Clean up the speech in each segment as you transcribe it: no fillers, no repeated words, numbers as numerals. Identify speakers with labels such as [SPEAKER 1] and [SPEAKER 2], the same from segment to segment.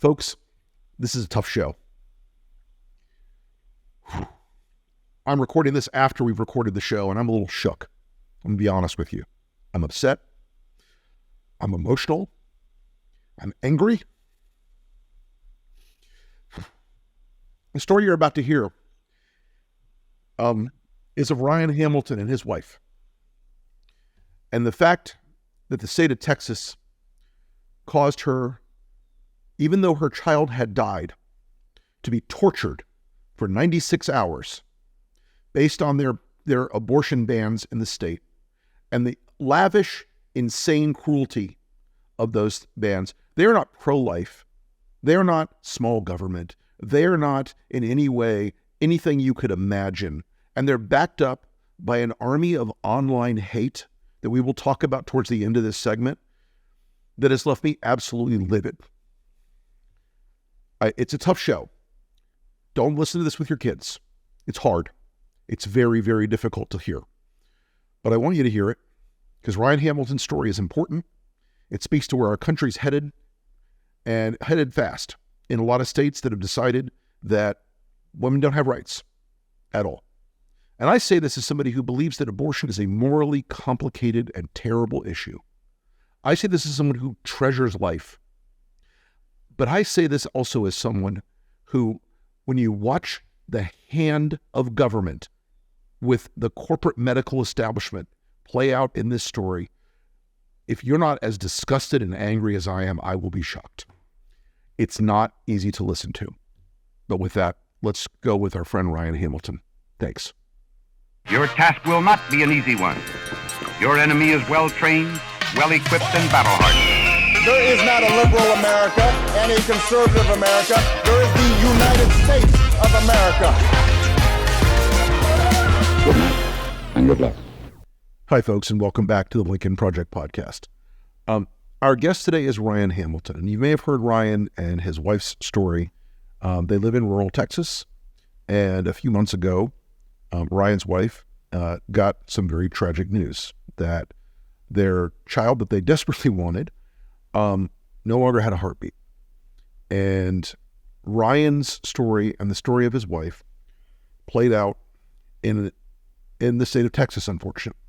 [SPEAKER 1] Folks, this is a tough show. I'm recording this after we've recorded the show, and I'm a little shook. I'm going to be honest with you. I'm upset. I'm emotional. I'm angry. The story you're about to hear is of Ryan Hamilton and his wife. And the fact that the state of Texas caused her, even though her child had died, to be tortured for 96 hours based on their abortion bans in the state, and the lavish, insane cruelty of those bans. They are not pro-life. They are not small government. They are not in any way anything you could imagine. And they're backed up by an army of online hate that we will talk about towards the end of this segment that has left me absolutely livid. It's a tough show. Don't listen to this with your kids. It's hard. It's very, very difficult to hear. But I want you to hear it because Ryan Hamilton's story is important. It speaks to where our country's headed, and headed fast in a lot of states that have decided that women don't have rights at all. And I say this as somebody who believes that abortion is a morally complicated and terrible issue. I say this as someone who treasures life. But I say this also as someone who, when you watch the hand of government with the corporate medical establishment play out in this story, if you're not as disgusted and angry as I am, I will be shocked. It's not easy to listen to. But with that, let's go with our friend Ryan Hamilton. Thanks.
[SPEAKER 2] Your task will not be an easy one. Your enemy is well-trained, well-equipped, and battle-hardened.
[SPEAKER 3] There is not a liberal America and a conservative America. There is the United States of America.
[SPEAKER 4] Good night and good luck.
[SPEAKER 1] Hi, folks, and welcome back to the Lincoln Project podcast. Our guest today is Ryan Hamilton, and you may have heard Ryan and his wife's story. They live in rural Texas, and a few months ago, Ryan's wife got some very tragic news that their child that they desperately wanted no longer had a heartbeat. And Ryan's story and the story of his wife played out in the state of Texas, unfortunately,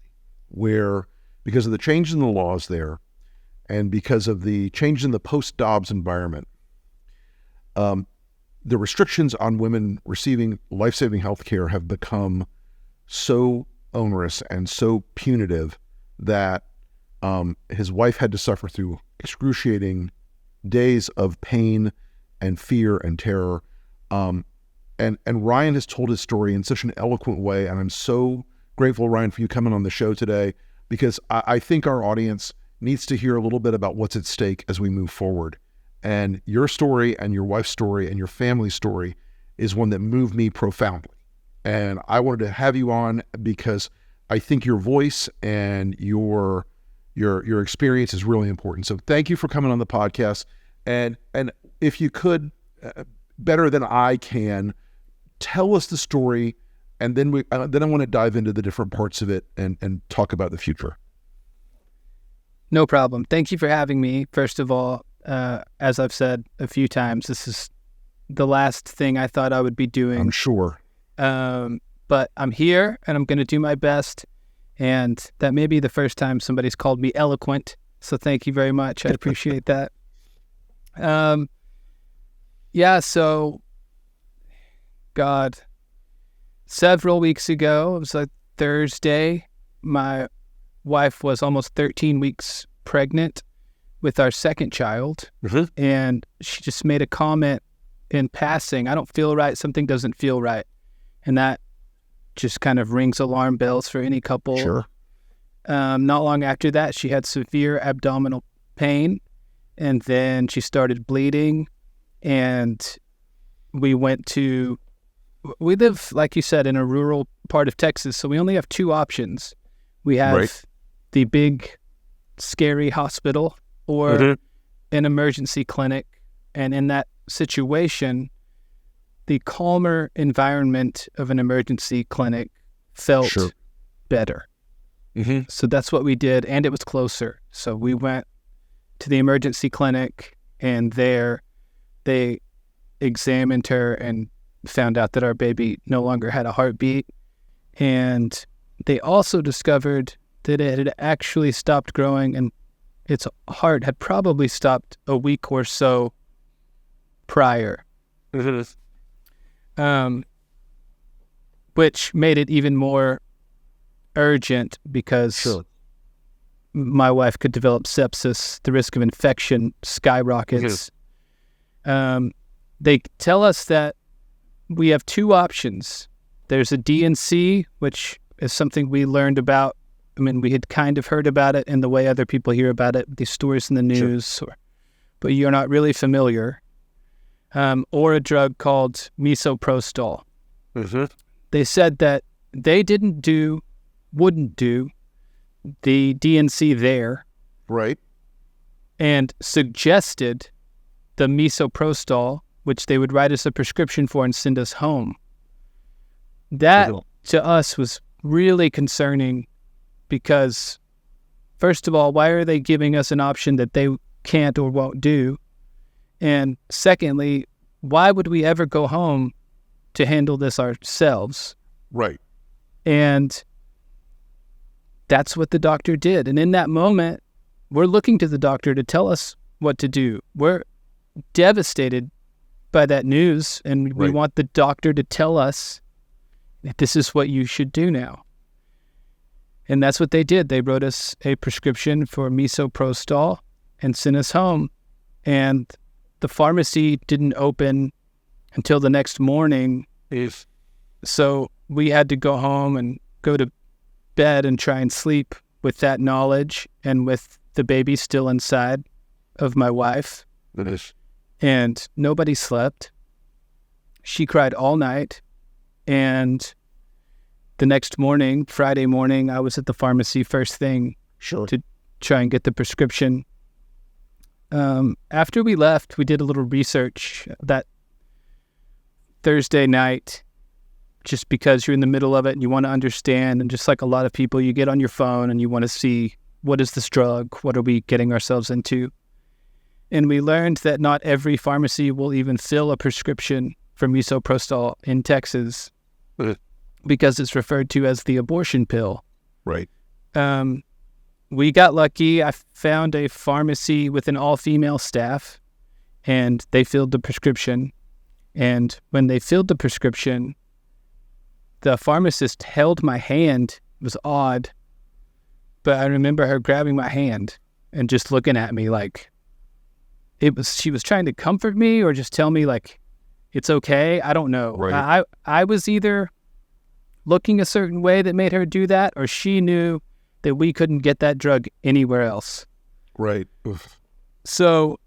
[SPEAKER 1] where because of the change in the laws there and because of the change in the post-Dobbs environment, the restrictions on women receiving life-saving health care have become so onerous and so punitive that his wife had to suffer through excruciating days of pain and fear and terror. And Ryan has told his story in such an eloquent way, and I'm so grateful, Ryan, for you coming on the show today, because I think our audience needs to hear a little bit about what's at stake as we move forward. And your story and your wife's story and your family's story is one that moved me profoundly. And I wanted to have you on because I think your voice and your experience is really important. So thank you for coming on the podcast. And if you could, better than I can, tell us the story, and then I want to dive into the different parts of it and talk about the future.
[SPEAKER 5] No problem. Thank you for having me. First of all, as I've said a few times, this is the last thing I thought I would be doing.
[SPEAKER 1] I'm sure.
[SPEAKER 5] But I'm here, and I'm going to do my best. And that may be the first time somebody's called me eloquent. So thank you very much. I appreciate that. So, God, several weeks ago, it was a Thursday, my wife was almost 13 weeks pregnant with our second child. Mm-hmm. And she just made a comment in passing, I don't feel right, something doesn't feel right. And that just kind of rings alarm bells for any couple.
[SPEAKER 1] Sure.
[SPEAKER 5] Not long after that, she had severe abdominal pain, and then she started bleeding, and we live, like you said, in a rural part of Texas, so we only have two options. We have the big, scary hospital or an emergency clinic, and in that situation, the calmer environment of an emergency clinic felt better. Mm-hmm. So that's what we did, and it was closer. So we went to the emergency clinic, and there they examined her and found out that our baby no longer had a heartbeat. And they also discovered that it had actually stopped growing, and its heart had probably stopped a week or so prior. Which made it even more urgent because my wife could develop sepsis. The risk of infection skyrockets. They tell us that we have two options. There's a D&C, which is something we learned about. I mean, we had kind of heard about it in the way other people hear about it, these stories in the news, but you're not really familiar. Or a drug called misoprostol. They said that they wouldn't do the D&C there.
[SPEAKER 1] Right.
[SPEAKER 5] And suggested the misoprostol, which they would write us a prescription for and send us home. That, to us, was really concerning because, first of all, why are they giving us an option that they can't or won't do? And secondly, why would we ever go home to handle this ourselves?
[SPEAKER 1] Right.
[SPEAKER 5] And that's what the doctor did. And in that moment, we're looking to the doctor to tell us what to do. We're devastated by that news, and we want the doctor to tell us that this is what you should do now. And that's what they did. They wrote us a prescription for misoprostol and sent us home. And the pharmacy didn't open until the next morning. So we had to go home and go to bed and try and sleep with that knowledge and with the baby still inside of my wife. And nobody slept. She cried all night. And the next morning, Friday morning, I was at the pharmacy first thing to try and get the prescription. After we left, we did a little research that Thursday night, just because you're in the middle of it and you want to understand. And just like a lot of people, you get on your phone and you want to see, what is this drug? What are we getting ourselves into? And we learned that not every pharmacy will even fill a prescription for misoprostol in Texas because it's referred to as the abortion pill.
[SPEAKER 1] Right.
[SPEAKER 5] We got lucky. I found a pharmacy with an all-female staff, and they filled the prescription. And when they filled the prescription, the pharmacist held my hand. It was odd, but I remember her grabbing my hand and just looking at me like she was trying to comfort me or just tell me like, it's okay. I don't know.
[SPEAKER 1] Right.
[SPEAKER 5] I was either looking a certain way that made her do that, or she knew that we couldn't get that drug anywhere else.
[SPEAKER 1] Right. Oof.
[SPEAKER 5] So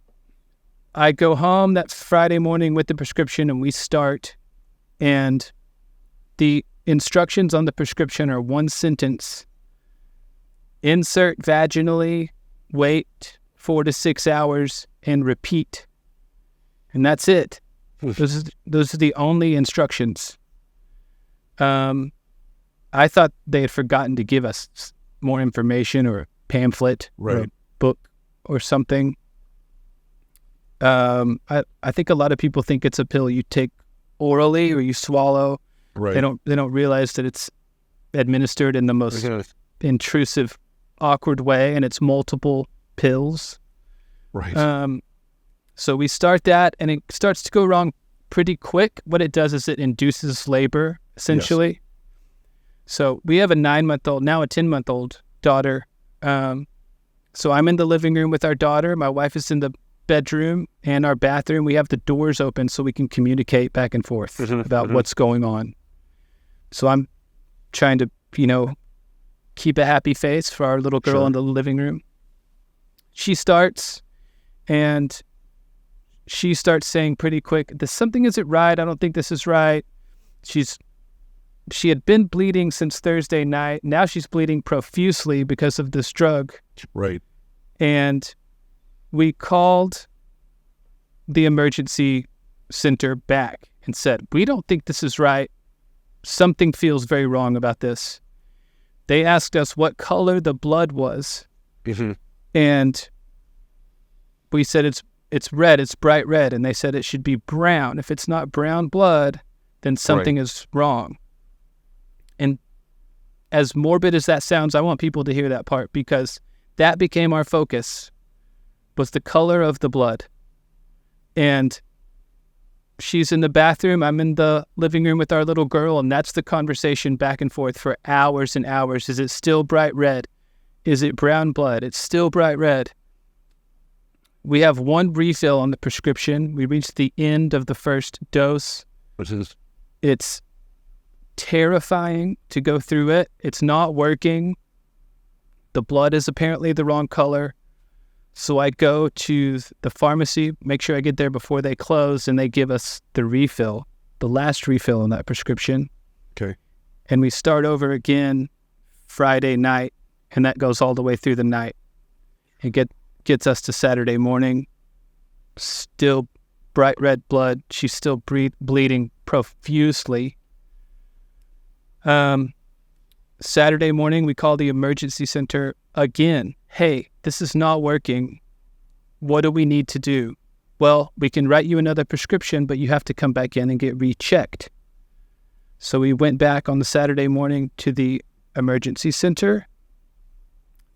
[SPEAKER 5] I go home that Friday morning with the prescription and we start, and the instructions on the prescription are one sentence: insert vaginally, wait 4 to 6 hours, and repeat. And that's it. Those are the only instructions. I thought they had forgotten to give us more information or a pamphlet or a book or something. I think a lot of people think it's a pill you take orally or you swallow.
[SPEAKER 1] Right.
[SPEAKER 5] They don't realize that it's administered in the most intrusive, awkward way, and it's multiple pills.
[SPEAKER 1] Right.
[SPEAKER 5] So we start that, and it starts to go wrong pretty quick. What it does is it induces labor, essentially. Yes. So we have a 9-month-old, now a 10-month-old daughter. So I'm in the living room with our daughter. My wife is in the bedroom and our bathroom. We have the doors open so we can communicate back and forth about what's going on. So I'm trying to, keep a happy face for our little girl in the living room. She starts, and she starts saying pretty quick, something isn't right. I don't think this is right. She had been bleeding since Thursday night. Now she's bleeding profusely because of this drug.
[SPEAKER 1] Right.
[SPEAKER 5] And we called the emergency center back and said, we don't think this is right. Something feels very wrong about this. They asked us what color the blood was. And we said it's it's red, it's bright red. And they said it should be brown. If it's not brown blood, then something is wrong. And as morbid as that sounds, I want people to hear that part, because that became our focus, was the color of the blood. And she's in the bathroom, I'm in the living room with our little girl, and that's the conversation back and forth for hours and hours. Is it still bright red? Is it brown blood? It's still bright red. We have one refill on the prescription. We reached the end of the first dose.
[SPEAKER 1] Which is?
[SPEAKER 5] It's terrifying to go through it. It's not working. The blood is apparently the wrong color. So I go to the pharmacy, make sure I get there before they close, and they give us the refill, the last refill on that prescription.
[SPEAKER 1] Okay.
[SPEAKER 5] And we start over again Friday night, and that goes all the way through the night. It gets us to Saturday morning. Still bright red blood. She's still bleeding profusely. Saturday morning, we call the emergency center again. Hey, this is not working. What do we need to do? Well, we can write you another prescription, but you have to come back in and get rechecked. So we went back on the Saturday morning to the emergency center.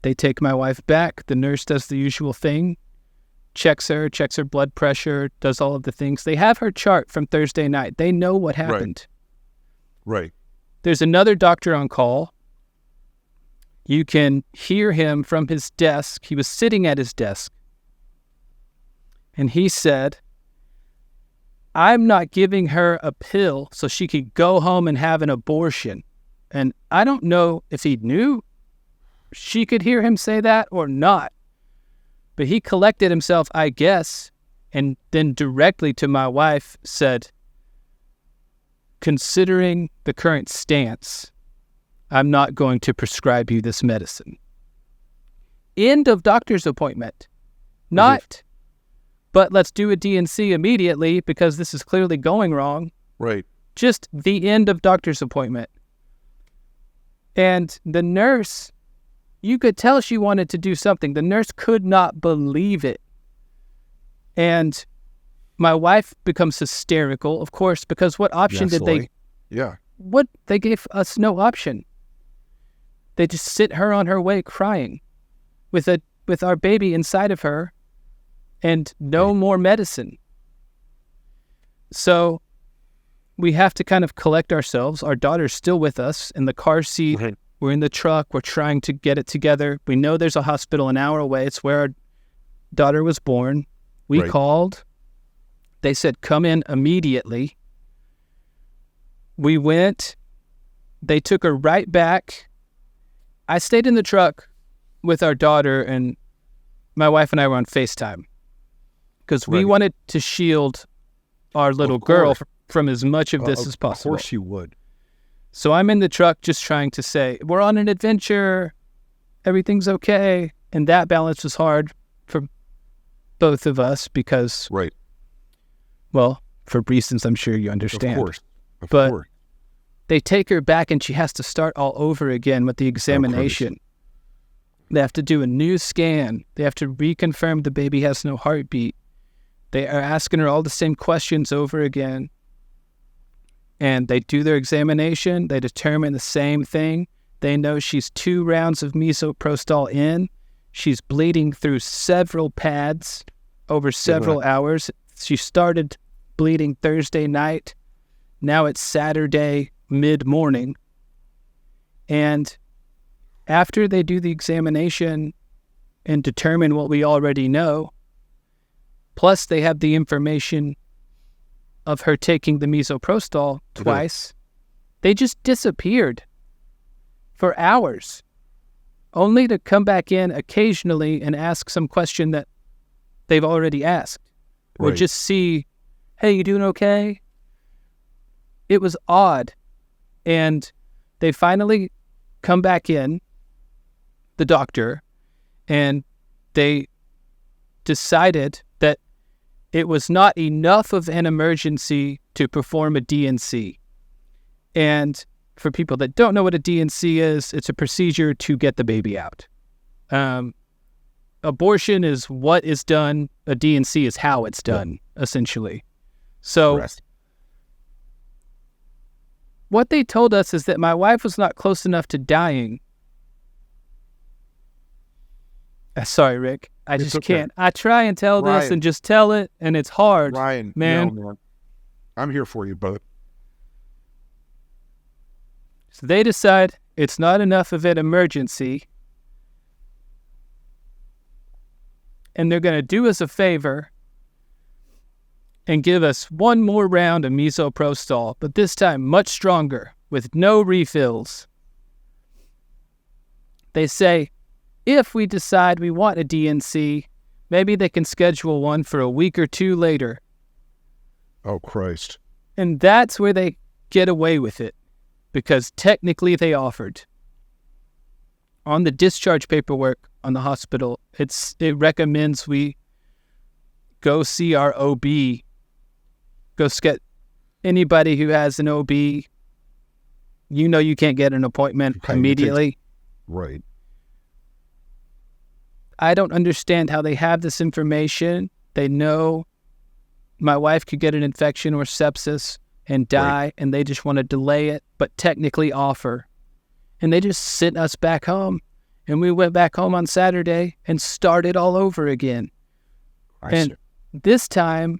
[SPEAKER 5] They take my wife back. The nurse does the usual thing, checks her blood pressure, does all of the things. They have her chart from Thursday night. They know what happened.
[SPEAKER 1] Right.
[SPEAKER 5] There's another doctor on call. You can hear him from his desk. He was sitting at his desk. And he said, I'm not giving her a pill so she could go home and have an abortion. And I don't know if he knew she could hear him say that or not. But he collected himself, I guess, and then directly to my wife said, considering the current stance, I'm not going to prescribe you this medicine. End of doctor's appointment. Not, but let's do a DNC immediately because this is clearly going wrong.
[SPEAKER 1] Right.
[SPEAKER 5] Just the end of doctor's appointment. And the nurse, you could tell she wanted to do something. The nurse could not believe it. And my wife becomes hysterical, of course, because what option did they...
[SPEAKER 1] Yeah.
[SPEAKER 5] What? They gave us no option. They just sent her on her way crying with our baby inside of her and no more medicine. So we have to kind of collect ourselves. Our daughter's still with us in the car seat.
[SPEAKER 1] Right.
[SPEAKER 5] We're in the truck. We're trying to get it together. We know there's a hospital an hour away. It's where our daughter was born. We called. They said, come in immediately. We went. They took her right back. I stayed in the truck with our daughter, and my wife and I were on FaceTime because we wanted to shield our little girl from as much of this as possible.
[SPEAKER 1] Of course you would.
[SPEAKER 5] So I'm in the truck just trying to say, we're on an adventure. Everything's okay. And that balance was hard for both of us because, well, for reasons I'm sure you understand.
[SPEAKER 1] Of course.
[SPEAKER 5] They take her back and she has to start all over again with the examination. They have to do a new scan. They have to reconfirm the baby has no heartbeat. They are asking her all the same questions over again. And they do their examination. They determine the same thing. They know she's 2 rounds of misoprostol in. She's bleeding through several pads over several hours. She started bleeding Thursday night. Now it's Saturday mid-morning. And after they do the examination and determine what we already know, plus they have the information of her taking the misoprostol twice, they just disappeared for hours, only to come back in occasionally and ask some question that they've already asked. Or just see, hey, you doing okay? It was odd. And they finally come back in, the doctor, and they decided that it was not enough of an emergency to perform a DNC. And for people that don't know what a DNC is, it's a procedure to get the baby out. abortion is what is done. A D&C is how it's done, essentially. So
[SPEAKER 1] Correct.
[SPEAKER 5] what they told us is that my wife was not close enough to dying. Sorry, Rick. I
[SPEAKER 1] It's
[SPEAKER 5] just
[SPEAKER 1] okay.
[SPEAKER 5] can't. I try and tell this
[SPEAKER 1] Ryan.
[SPEAKER 5] and just tell it, and it's hard,
[SPEAKER 1] Ryan,
[SPEAKER 5] man.
[SPEAKER 1] no, man. I'm here for you, brother.
[SPEAKER 5] So they decide it's not enough of an emergency, and they're going to do us a favor and give us one more round of misoprostol, but this time much stronger, with no refills. They say, if we decide we want a DNC, maybe they can schedule one for a week or two later.
[SPEAKER 1] Oh, Christ.
[SPEAKER 5] And that's where they get away with it, because technically they offered. On the discharge paperwork on the hospital, it recommends we go see our OB. Go get anybody who has an OB. You know you can't get an appointment
[SPEAKER 1] Right,
[SPEAKER 5] immediately.
[SPEAKER 1] Right.
[SPEAKER 5] I don't understand how they have this information. They know my wife could get an infection or sepsis and die, and they just want to delay it, but technically offer. And they just sent us back home. And we went back home on Saturday and started all over again. And this time,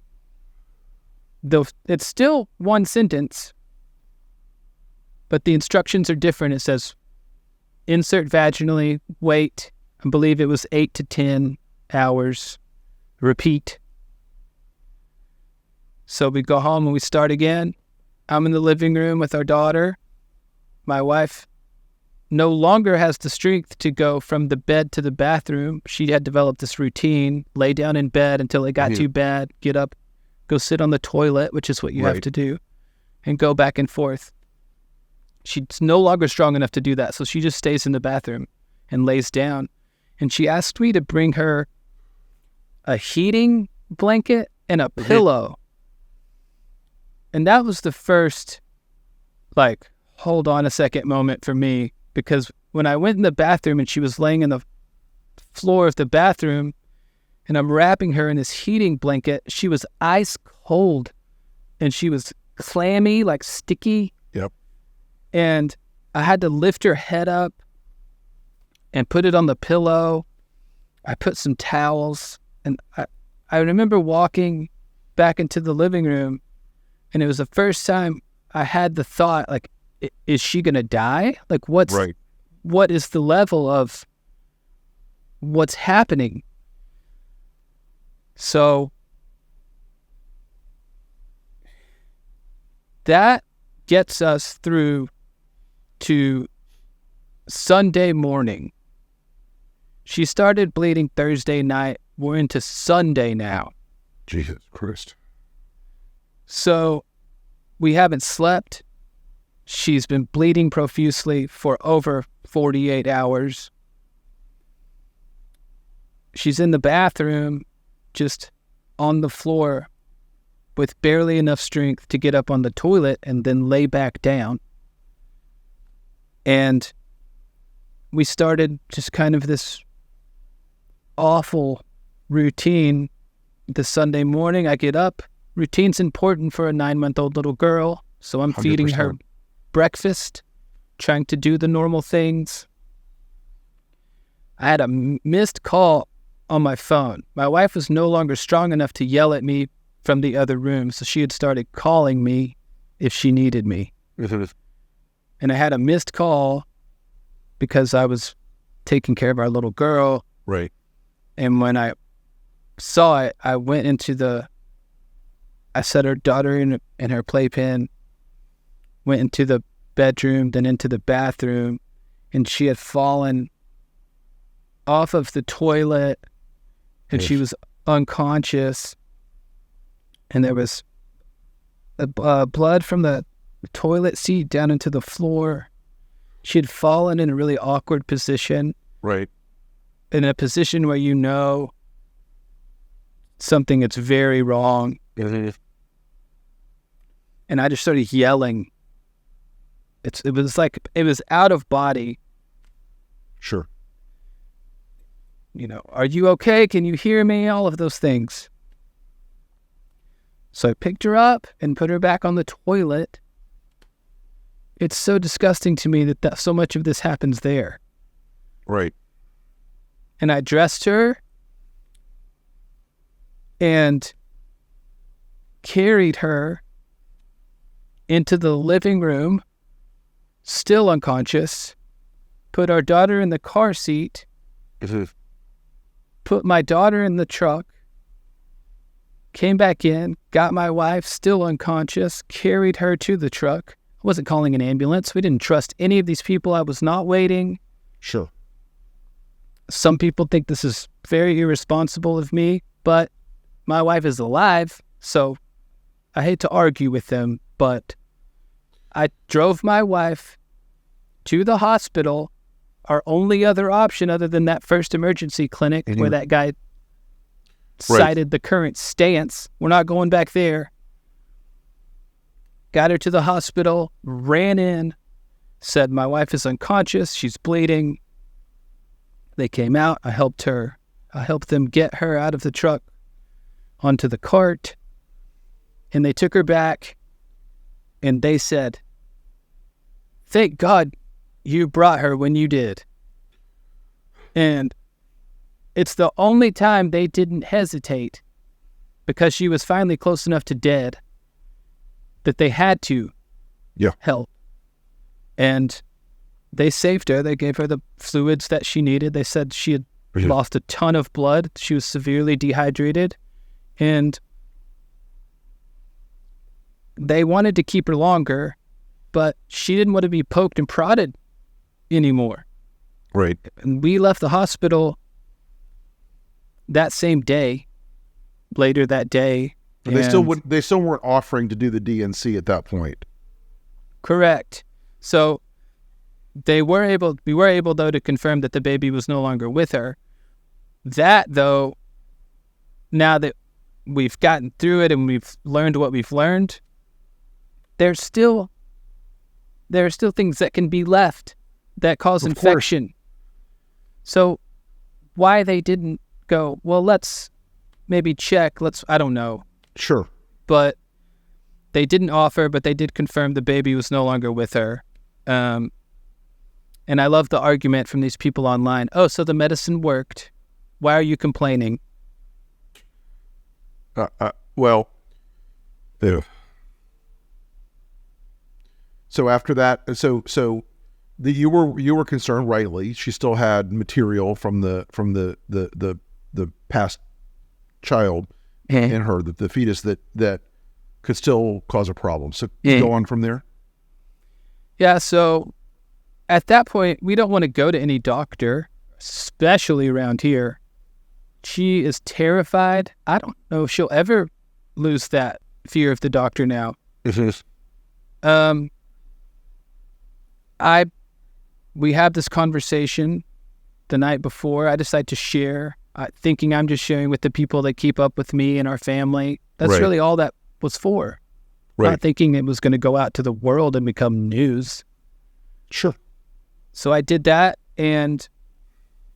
[SPEAKER 5] though it's still one sentence, but the instructions are different. It says, insert vaginally, wait, I believe it was 8 to 10 hours, repeat. So we go home and we start again. I'm in the living room with our daughter. My wife no longer has the strength to go from the bed to the bathroom. She had developed this routine, lay down in bed until it got too bad, get up, go sit on the toilet, which is what you have to do, and go back and forth. She's no longer strong enough to do that, so she just stays in the bathroom and lays down. And she asked me to bring her a heating blanket and a pillow. And that was the first, hold on a second moment for me, because when I went in the bathroom and she was laying in the floor of the bathroom and I'm wrapping her in this heating blanket, she was ice cold and she was clammy, sticky.
[SPEAKER 1] Yep.
[SPEAKER 5] And I had to lift her head up and put it on the pillow. I put some towels, and I remember walking back into the living room, and it was the first time I had the thought, is she going to die? What is the level of what's happening? So that gets us through to Sunday morning. She started bleeding Thursday night. We're into Sunday now.
[SPEAKER 1] Jesus Christ.
[SPEAKER 5] So we haven't slept. She's been bleeding profusely for over 48 hours. She's in the bathroom, just on the floor, with barely enough strength to get up on the toilet and then lay back down. And we started just kind of this awful routine. The Sunday morning, I get up. Routine's important for a 9-month-old little girl, so I'm feeding her
[SPEAKER 1] 100%.
[SPEAKER 5] breakfast, trying to do the normal things. I had a missed call on my phone. My wife was no longer strong enough to yell at me from the other room, so she had started calling me if she needed me. And I had a missed call because I was taking care of our little girl.
[SPEAKER 1] Right.
[SPEAKER 5] And when I saw it, I went into I set her daughter in her playpen, went into the bedroom, then into the bathroom, and she had fallen off of the toilet, and she was unconscious, and there was blood from the toilet seat down into the floor. She had fallen in a really awkward position.
[SPEAKER 1] Right.
[SPEAKER 5] In a position where you know something is very wrong. And I just started yelling. It was out of body.
[SPEAKER 1] Sure.
[SPEAKER 5] are you okay? Can you hear me? All of those things. So I picked her up and put her back on the toilet. It's so disgusting to me that so much of this happens there.
[SPEAKER 1] Right.
[SPEAKER 5] And I dressed her and carried her into the living room, still unconscious, put our daughter in the car seat, put my daughter in the truck, came back in, got my wife still unconscious, carried her to the truck. I wasn't calling an ambulance. We didn't trust any of these people. I was not waiting.
[SPEAKER 1] Sure.
[SPEAKER 5] Some people think this is very irresponsible of me, but my wife is alive, so I hate to argue with them, but I drove my wife to the hospital, our only other option other than that first emergency clinic where that guy cited the current stance. We're not going back there. Got her to the hospital, ran in, said my wife is unconscious, she's bleeding. They came out, I helped them get her out of the truck onto the cart, and they took her back, and they said, "Thank God you brought her when you did." And it's the only time they didn't hesitate, because she was finally close enough to dead that they had to help. And they saved her. They gave her the fluids that she needed. They said she had lost a ton of blood. She was severely dehydrated. And they wanted to keep her longer, but she didn't want to be poked and prodded anymore.
[SPEAKER 1] Right.
[SPEAKER 5] And we left the hospital that same day, later that day.
[SPEAKER 1] And they still weren't offering to do the DNC at that point.
[SPEAKER 5] Correct. So we were able though to confirm that the baby was no longer with her. That though, now that we've gotten through it and we've learned what we've learned, there are still things that can be left that cause infection. So why they didn't go, well, let's maybe check, I don't know.
[SPEAKER 1] Sure.
[SPEAKER 5] But they didn't offer, but they did confirm the baby was no longer with her. And I love the argument from these people online. Oh, so the medicine worked. Why are you complaining?
[SPEAKER 1] Well, ew. So after that, you were concerned, rightly. She still had material from the past child in her, the fetus that could still cause a problem. So go on from there.
[SPEAKER 5] Yeah. So at that point, we don't want to go to any doctor, especially around here. She is terrified. I don't know if she'll ever lose that fear of the doctor now. We have this conversation the night before. I decide to share, thinking I'm just sharing with the people that keep up with me and our family. That's really all that was for. Not thinking it was going to go out to the world and become news.
[SPEAKER 1] Sure.
[SPEAKER 5] So I did that, and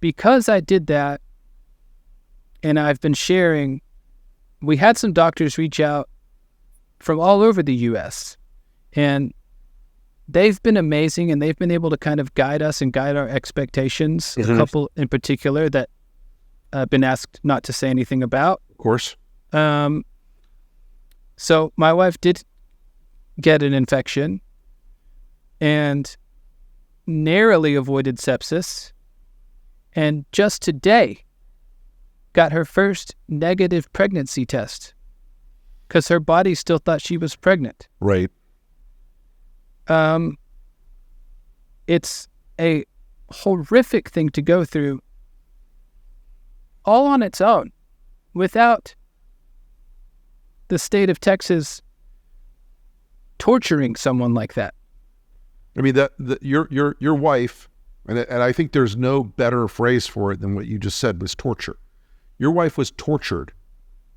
[SPEAKER 5] because I did that, and I've been sharing, we had some doctors reach out from all over the U.S., and they've been amazing, and they've been able to kind of guide us and guide our expectations. A couple in particular that I've been asked not to say anything about.
[SPEAKER 1] Of course.
[SPEAKER 5] So my wife did get an infection and narrowly avoided sepsis, and just today got her first negative pregnancy test because her body still thought she was pregnant.
[SPEAKER 1] Right.
[SPEAKER 5] It's a horrific thing to go through all on its own without the state of Texas torturing someone like that.
[SPEAKER 1] I mean, your wife, and I think there's no better phrase for it than what you just said, was torture. Your wife was tortured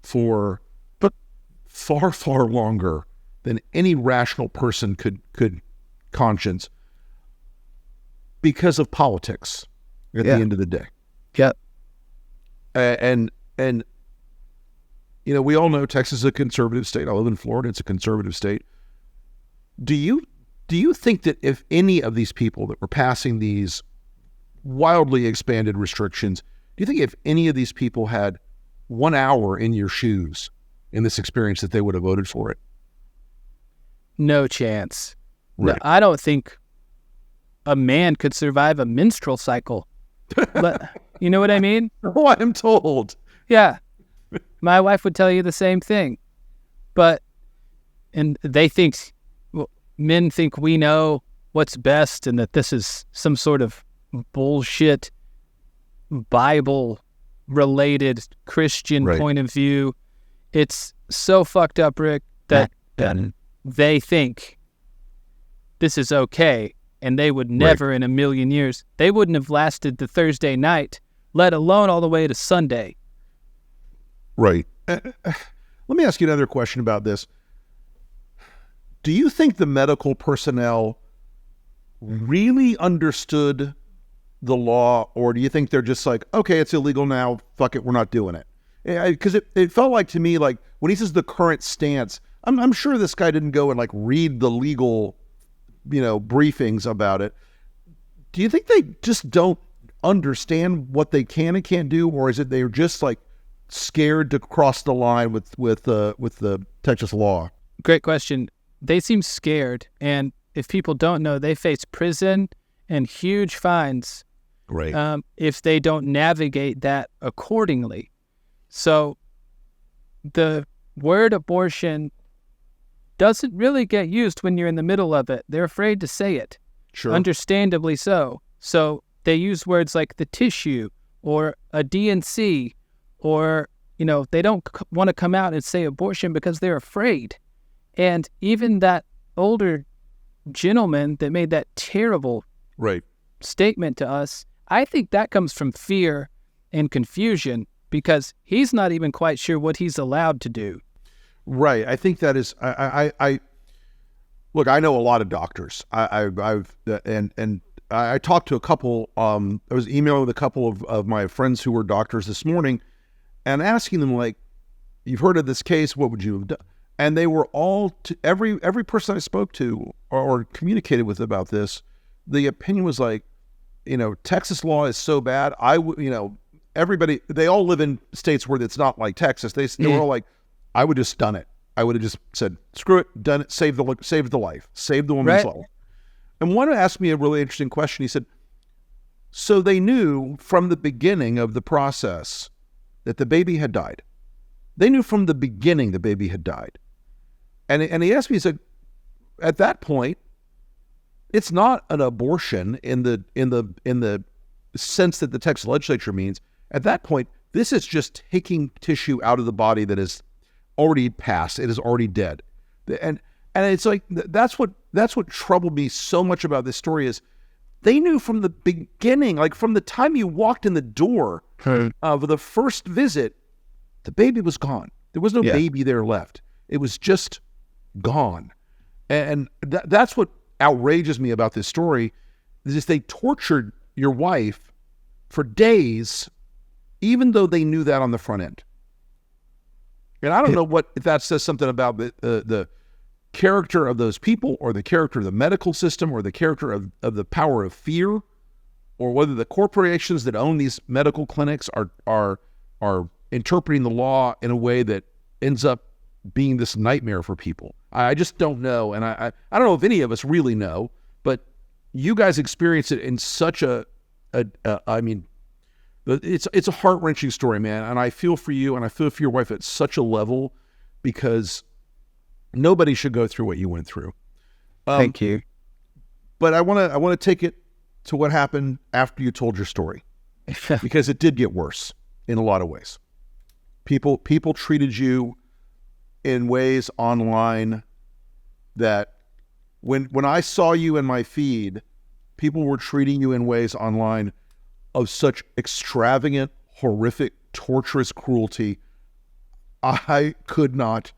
[SPEAKER 1] for far, far longer than any rational person could conscience because of politics at the end of the day.
[SPEAKER 5] Yep.
[SPEAKER 1] And you know, we all know Texas is a conservative state. I live in Florida; it's a conservative state. Do you think that if any of these people that were passing these wildly expanded restrictions, do you think if any of these people had 1 hour in your shoes in this experience that they would have voted for it?
[SPEAKER 5] No chance.
[SPEAKER 1] Right.
[SPEAKER 5] No, I don't think a man could survive a menstrual cycle. But you know what I mean?
[SPEAKER 1] Oh, I'm told.
[SPEAKER 5] Yeah. My wife would tell you the same thing. And they think, well, men think we know what's best and that this is some sort of bullshit Bible-related Christian
[SPEAKER 1] Right.
[SPEAKER 5] point of view. It's so fucked up, Rick, that they think this is okay, and they would never in a million years, they wouldn't have lasted the Thursday night, let alone all the way to Sunday.
[SPEAKER 1] Right. Let me ask you another question about this. Do you think the medical personnel really understood the law, or do you think they're just like, okay, it's illegal now, fuck it, we're not doing it? Because it felt like to me, like when he says the current stance, I'm sure this guy didn't go and like read the legal, briefings about it. Do you think they just don't understand what they can and can't do, or is it they're just like scared to cross the line with the Texas law?
[SPEAKER 5] Great question. They seem scared, and if people don't know, they face prison and huge fines.
[SPEAKER 1] Right.
[SPEAKER 5] If they don't navigate that accordingly. So the word abortion doesn't really get used when you're in the middle of it. They're afraid to say it.
[SPEAKER 1] Sure.
[SPEAKER 5] Understandably so. So they use words like the tissue or a DNC, or, they don't want to come out and say abortion because they're afraid. And even that older gentleman that made that terrible
[SPEAKER 1] Right.
[SPEAKER 5] statement to us, I think that comes from fear and confusion because he's not even quite sure what he's allowed to do.
[SPEAKER 1] Right. I think that is. I look. I know a lot of doctors. I talked to a couple. I was emailing with a couple of my friends who were doctors this morning, and asking them, like, "You've heard of this case? What would you have done?" And they were all every person I spoke to or communicated with about this. The opinion was like, Texas law is so bad. Everybody, they all live in states where it's not like Texas. They were all like, I would just done it. I would have just said, screw it, done it, saved the life, saved the woman's life. And one asked me a really interesting question. He said, so they knew from the beginning of the process that the baby had died. They knew from the beginning the baby had died. And he asked me, he said, at that point, it's not an abortion in the sense that the Texas legislature means. At that point, this is just taking tissue out of the body that is already passed. It is already dead. And it's like, that's what troubled me so much about this story is they knew from the beginning, like from the time you walked in the door of the first visit, the baby was gone. There was no baby there left. It was just gone. And that's what outrages me about this story is just they tortured your wife for days, even though they knew that on the front end. And I don't know if that says something about the character of those people, or the character of the medical system, or the character of the power of fear, or whether the corporations that own these medical clinics are interpreting the law in a way that ends up being this nightmare for people. I just don't know. And I don't know if any of us really know, but you guys experience it in such it's a heart-wrenching story, man. And I feel for you, and I feel for your wife at such a level, because nobody should go through what you went through.
[SPEAKER 5] Thank you.
[SPEAKER 1] But I want to take it to what happened after you told your story, because it did get worse in a lot of ways. People treated you in ways online that when I saw you in my feed, people were treating you in ways online of such extravagant, horrific, torturous cruelty. I could not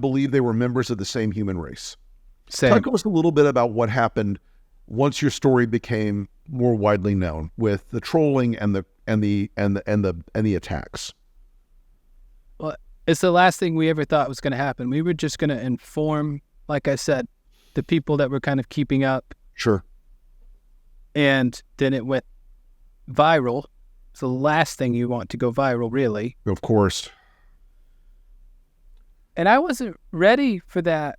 [SPEAKER 1] believe they were members of the same human race.
[SPEAKER 5] Same.
[SPEAKER 1] Talk to us a little bit about what happened once your story became more widely known, with the trolling and and the attacks.
[SPEAKER 5] Well, it's the last thing we ever thought was going to happen. We were just going to inform, like I said, the people that were kind of keeping up.
[SPEAKER 1] Sure.
[SPEAKER 5] And then it went viral. It's the last thing you want to go viral, really.
[SPEAKER 1] Of course.
[SPEAKER 5] And I wasn't ready for that.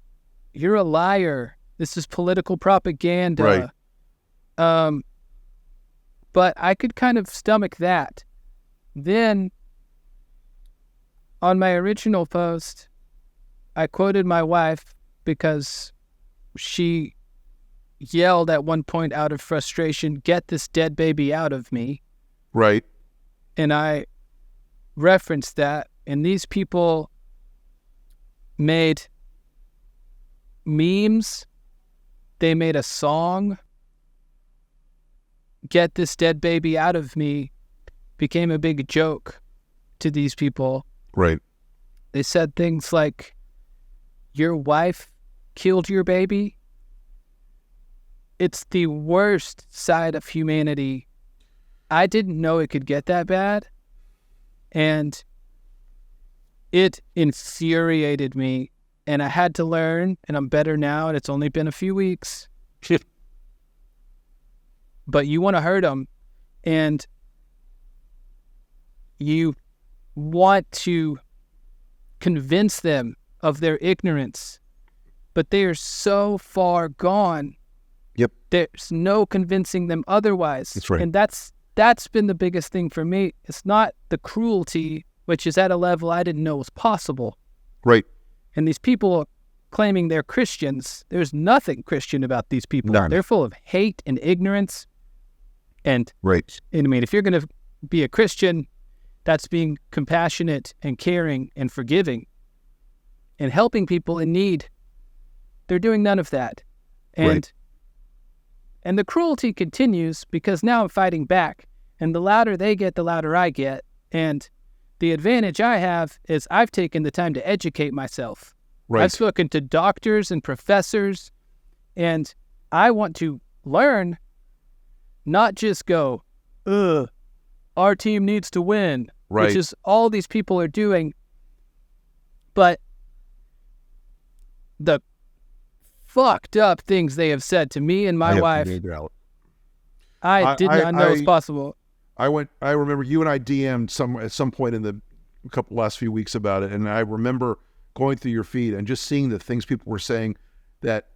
[SPEAKER 5] You're a liar. This is political propaganda.
[SPEAKER 1] Right.
[SPEAKER 5] But I could kind of stomach that. Then, on my original post, I quoted my wife because she yelled at one point out of frustration, "Get this dead baby out of me."
[SPEAKER 1] Right.
[SPEAKER 5] And I referenced that. And these people made memes. They made a song. "Get this dead baby out of me" became a big joke to these people.
[SPEAKER 1] Right.
[SPEAKER 5] They said things like, "Your wife killed your baby." It's the worst side of humanity. I didn't know it could get that bad. And it infuriated me. And I had to learn, and I'm better now, and it's only been a few weeks. But you want to hurt them, and you want to convince them of their ignorance, but they are so far gone.
[SPEAKER 1] Yep.
[SPEAKER 5] There's no convincing them otherwise.
[SPEAKER 1] That's right.
[SPEAKER 5] And that's been the biggest thing for me. It's not the cruelty, which is at a level I didn't know was possible.
[SPEAKER 1] Right.
[SPEAKER 5] And these people claiming they're Christians, there's nothing Christian about these people.
[SPEAKER 1] None.
[SPEAKER 5] They're full of hate and ignorance. And
[SPEAKER 1] Right.
[SPEAKER 5] I mean, if you're going to be a Christian, that's being compassionate and caring and forgiving and helping people in need. They're doing none of that.
[SPEAKER 1] Right.
[SPEAKER 5] And the cruelty continues because now I'm fighting back. And the louder they get, the louder I get. And the advantage I have is I've taken the time to educate myself.
[SPEAKER 1] Right.
[SPEAKER 5] I've spoken to doctors and professors, and I want to learn, not just go, our team needs to win,
[SPEAKER 1] Right.
[SPEAKER 5] which is all these people are doing. But the fucked up things they have said to me and my wife, I did not know was possible.
[SPEAKER 1] I remember you and I DM'd at some point in the last few weeks about it, and I remember going through your feed and just seeing the things people were saying that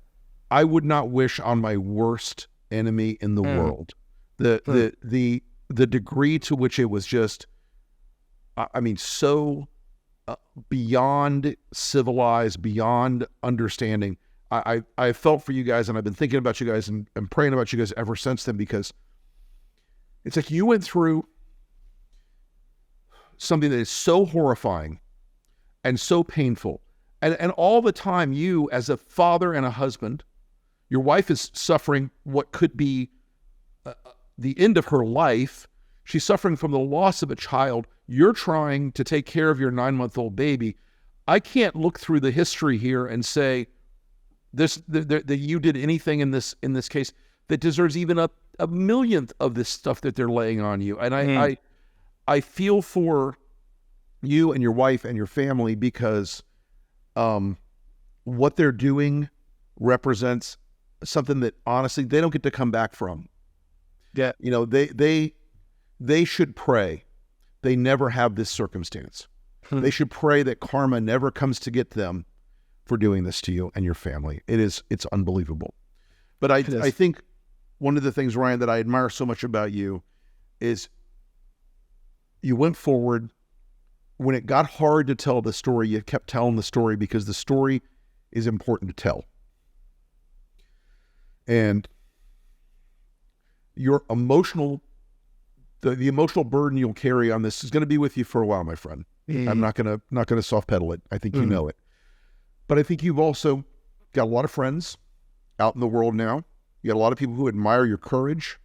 [SPEAKER 1] I would not wish on my worst enemy in the world. The degree to which it was just, I mean, so beyond civilized, beyond understanding. I felt for you guys, and I've been thinking about you guys and praying about you guys ever since then, because it's like you went through something that is so horrifying and so painful. And all the time, you, as a father and a husband, your wife is suffering what could be the end of her life. She's suffering from the loss of a child. You're trying to take care of your 9-month-old baby. I can't look through the history here and say that you did anything in this case that deserves even a millionth of this stuff that they're laying on you. And I feel for you and your wife and your family, because what they're doing represents something that honestly they don't get to come back from.
[SPEAKER 5] Yeah.
[SPEAKER 1] You know, they should pray they never have this circumstance. They should pray that karma never comes to get them for doing this to you and your family. It's unbelievable. But I think one of the things, Ryan, that I admire so much about you is you went forward. When it got hard to tell the story, you kept telling the story, because the story is important to tell. And your emotional, the emotional burden you'll carry on this is going to be with you for a while, my friend. I'm not gonna soft pedal it. I think you know it. But I think you've also got a lot of friends out in the world now. You got a lot of people who admire your courage.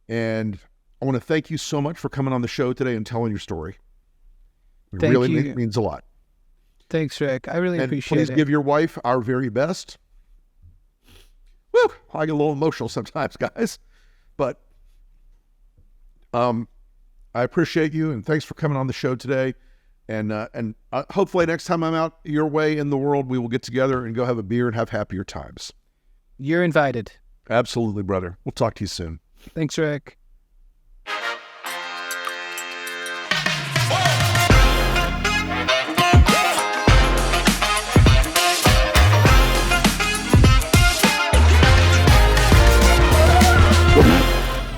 [SPEAKER 1] And I want to thank you so much for coming on the show today and telling your story. It
[SPEAKER 5] Thank
[SPEAKER 1] really
[SPEAKER 5] you.
[SPEAKER 1] means a lot.
[SPEAKER 5] Thanks, Rick. I really
[SPEAKER 1] And
[SPEAKER 5] appreciate
[SPEAKER 1] please
[SPEAKER 5] it.
[SPEAKER 1] give your wife our very best. Woo! I get a little emotional sometimes, guys. But I appreciate you, and thanks for coming on the show today. And hopefully next time I'm out your way in the world, we will get together and go have a beer and have happier times.
[SPEAKER 5] You're invited.
[SPEAKER 1] Absolutely, brother. We'll talk to you soon.
[SPEAKER 5] Thanks, Rick.
[SPEAKER 4] Good night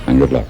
[SPEAKER 4] and good luck.